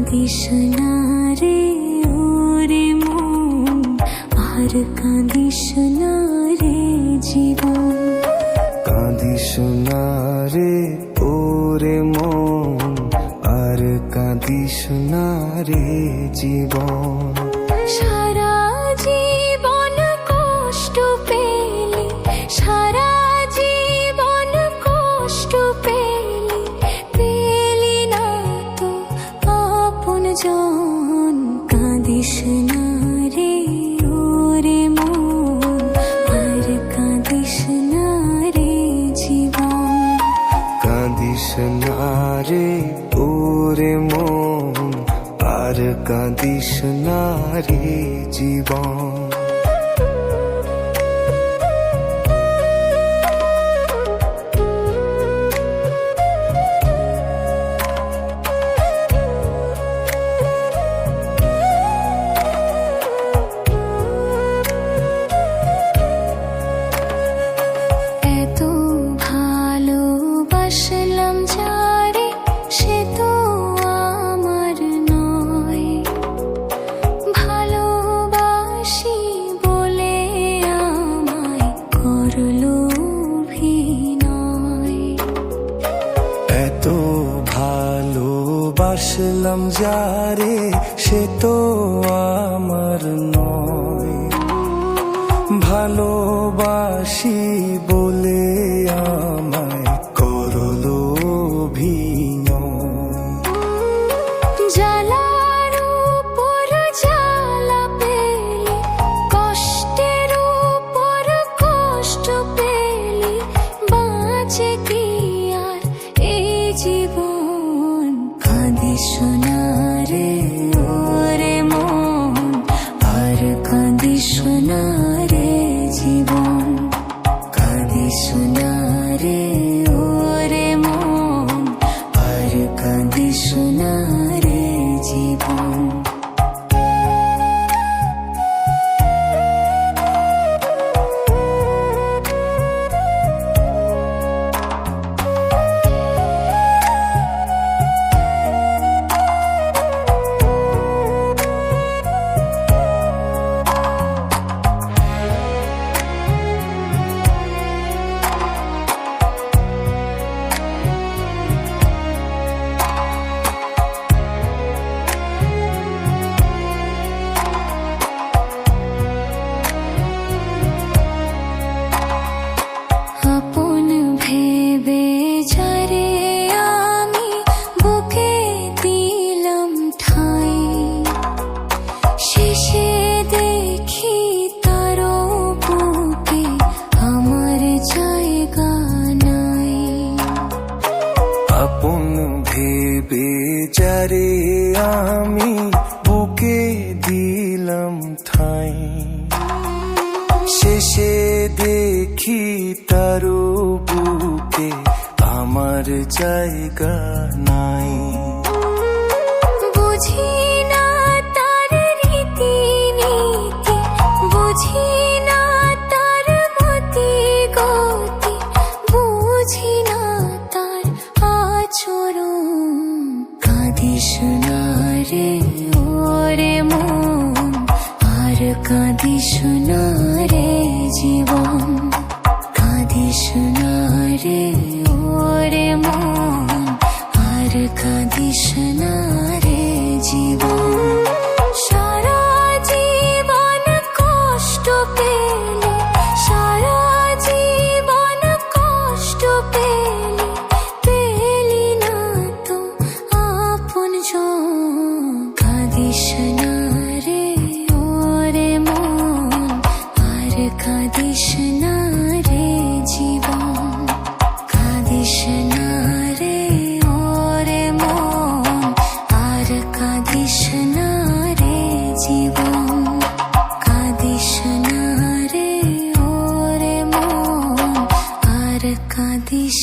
কাঁদিস না রে ওরে মন, আর কাঁদিস না রে জীবন। কাঁদিস না রে ওরে মন, আর কাঁদিস না রে জীবন। সারা জীবন কষ্ট পেলে, সারা জীবন কষ্ট পেলে, পেলি না তো আপন জন। কাঁদিস না রে ওরে মন, আর কাঁদিস না রে জীবন। কাঁদিস না রে ওরে মন, আর কাঁদিস না রে জীবন। এত ভালোবাসলাম যারে, সে তো আমার নয়। ভালোবাসি বলে আমায় করলো অভিনয়। এত ভালোবাসলাম যারে, সে তো আমার নয়। ভালোবাসি বলে আমায় করলো অভিনয়। জ্বালার উপর জ্বালা পেলে, কষ্টের উপর কষ্ট পেলে, বাঁচে কি আর এই জীবন। কাঁদিস না রে ওরে মন, আর কাঁদিস না রে জীবন। কাঁদিস না রে ওরে মন, আর কাঁদিস না রে জীবন। আপন ভেবে যারে আমি বুকে দিলাম ঠাঁই, শেষে দেখি তারও বুকে আমার জায়গা নাই। আপন ভেবে যারে আমি বুকে দিলাম ঠাঁই, শেষে দেখি তারও বুকে আমার জায়গা নাই। বুঝি না তার রীতি নীতি, বুঝি না তার মতি গতি, বুঝি না তার আচরণ। কাঁদিস না রে ওরে মন, আর কাঁদিস না রে জীবন। কাঁদিস না রে ওরে মন, আর কাঁদিস না রে জীবন। সারা জীবন কষ্ট পেলে, সারা জীবন কষ্ট পেলে, পেলি না তো আপন জন। কাঁদিস না রে ওরে মন, আর কাঁদিস না রে জীবন। কাঁদিস না রে ওরে মন, আর কাঁদিস না রে জীবন। কাঁদিস না রে ওরে মন, আর কাঁদিস